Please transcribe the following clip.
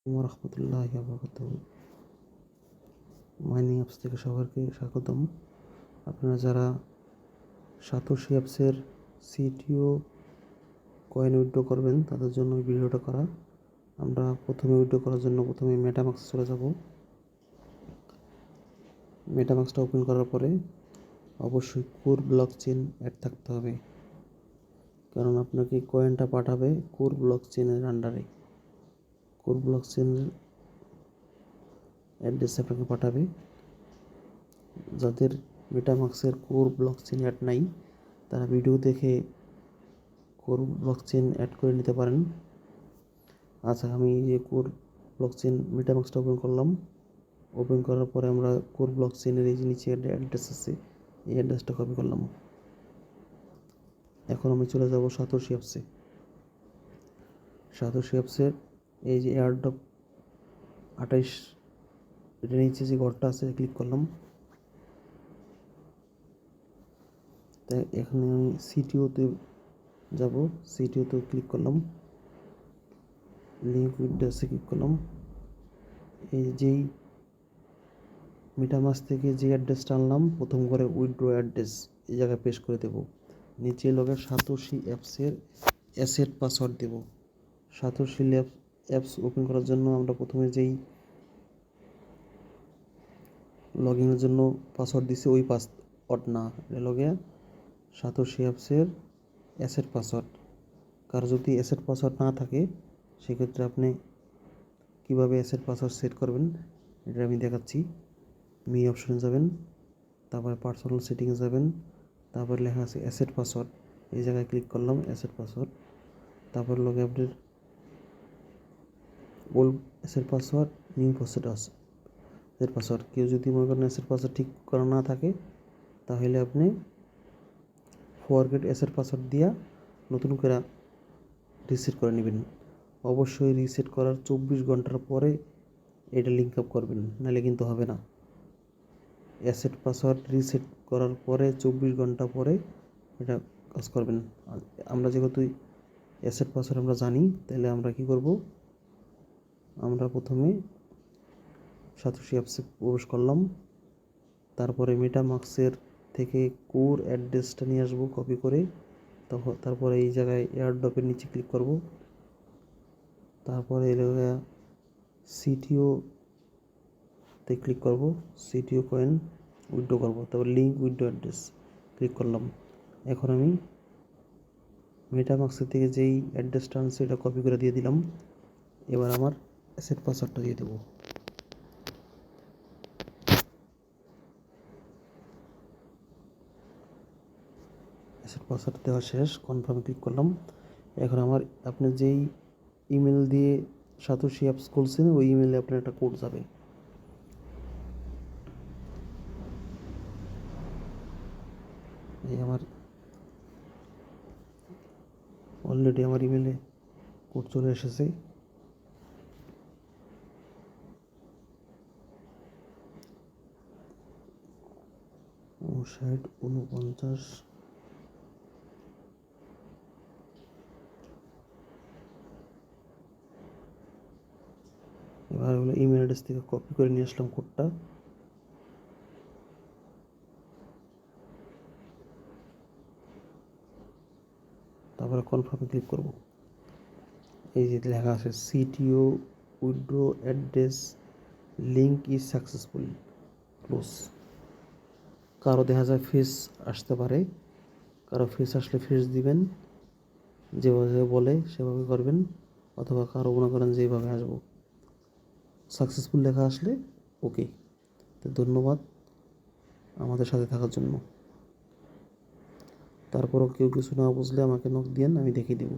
রহমতুল্লাহি ওয়া বারাকাতুহু। মাইনিং অ্যাপস থেকে সবাইকে স্বাগতম। আপনারা যারা সাতোশি অ্যাপসের সিটিও কয়েন উইথড্র করবেন তাদের জন্য এই ভিডিওটা করা। আমরা প্রথমে উইথড্র করার জন্য প্রথমে মেটামাক্সে চলে যাব। মেটামাক্সটা ওপেন করার পরে অবশ্যই কোর ব্লকচেন অ্যাড থাকতে হবে, কারণ আপনাকে কয়েনটা পাঠাবে কোর ব্লকচেনের আন্ডারে। কোর ব্লকচেনের অ্যাড্রেস আপনাকে পাঠাবে। যাদের মেটামাক্সের কোর ব্লকচেন অ্যাড নাই তারা ভিডিও দেখে কোর ব্লকচেন অ্যাড করে নিতে পারেন। আচ্ছা, আমি এই যে কোর ব্লকচেন মেটামাক্সটা ওপেন করলাম। ওপেন করার পরে আমরা কোর ব্লকচেনের এই যে নিচে অ্যাড্রেস আছে, এই অ্যাড্রেসটা কপি করলাম। এখন আমি চলে যাব সাতোশি অ্যাপসে। সাতোশি অ্যাপসের এই যে এয়ারড্রপ 28 এটার নিচে যে ঘরটা আছে ক্লিক করলাম। তাই এখানে আমি সিটিওতে যাব। সিটিওতে ক্লিক করলাম, লিঙ্ক উইথড্রসে ক্লিক করলাম। এই যেই মেটামাক্স থেকে যে অ্যাড্রেসটা আনলাম প্রথম করে উইথড্র অ্যাড্রেস এই জায়গায় পেস্ট করে দেব। নিচে লগে সাতোশি অ্যাপসের অ্যাসেট পাসওয়ার্ড দেব। সাতোশি অ্যাপস ওপেন করার জন্য আমরা প্রথমে যেই লগ ইনের জন্য পাসওয়ার্ড দিছি ওই পাসওয়ার্ড না, লগে সাতোশি অ্যাপসের অ্যাসেট পাসওয়ার্ড। কারো যদি অ্যাসেট পাসওয়ার্ড না থাকে সেক্ষেত্রে আপনি কীভাবে অ্যাসেট পাসওয়ার্ড সেট করবেন এটা আমি দেখাচ্ছি। মি অপশনে যাবেন, তারপরে পার্সোনাল সেটিংয়ে যাবেন, তারপর লেখা আছে অ্যাসেট পাসওয়ার্ড, এই জায়গায় ক্লিক করলাম অ্যাসেট পাসওয়ার্ড। তারপর লগে আপনার old asset password, new asset password. কেউ যদি মনে করেন অ্যাসেট পাসওয়ার্ড ঠিক করা না থাকে তাহলে আপনি ফরগেট অ্যাসেট পাসওয়ার্ড দিয়া নতুন করে রিসেট করে নেবেন। অবশ্যই রিসেট করার 24 ঘন্টার পরে এটা লিঙ্ক আপ করবেন, নাহলে কিন্তু হবে না। অ্যাসেট পাসওয়ার্ড রিসেট করার পরে 24 ঘন্টা পরে এটা কাজ করবেন। আমরা যেহেতু অ্যাসেট পাসওয়ার্ড আমরা জানি, তাহলে আমরা কি করব, আমরা প্রথমে সাতোশি অ্যাপসে প্রবেশ করলাম। তারপরে মেটামাক্সের থেকে কোর অ্যাড্রেসটা নিয়ে আসবো কপি করে। তারপরে এই জায়গায় এয়ারড্রপের নিচে ক্লিক করব। তারপরে সিটিওতে ক্লিক করব, সিটিও কয়েন উইথড্র করব। তারপর লিঙ্ক উইথড্র অ্যাড্রেস ক্লিক করলাম। এখন আমি মেটামাক্সের থেকে যেই অ্যাড্রেসটা আনছে এটা কপি করে দিয়ে দিলাম। এবার আমার অ্যাসেট পাসওয়ার্ডটা দিয়ে দেবো। অ্যাসেট পাসওয়ার্ড দেওয়া শেষ, কনফার্মে ক্লিক করলাম। এখন আপনি যেই ইমেল দিয়ে সাতোশি অ্যাপস খুলছেন ওই ইমেলে আপনার একটা কোড যাবে। এই আমার অলরেডি আমার ইমেলে কোড চলে এসেছে। ষাট 49। এবার হলো ইমেল অ্যাড্রেস থেকে কপি করে নিয়ে আসলাম কোডটা। তারপরে কনফার্মে ক্লিক করব। এই যে লেখা আছে CTO withdraw address link is successful close. কারো দেখা যায় ফেস আসতে পারে, কারো ফেস আসলে ফেস দিবেন, যেভাবে বলে সেভাবে করবেন, অথবা কারো মনে করেন যেভাবে আসবো সাকসেসফুল লেখা আসলে ওকে। তো ধন্যবাদ আমাদের সাথে থাকার জন্য। তারপরও কেউ কিছু না বুঝলে আমাকে নক দিয়েন, আমি দেখিয়ে দেবো।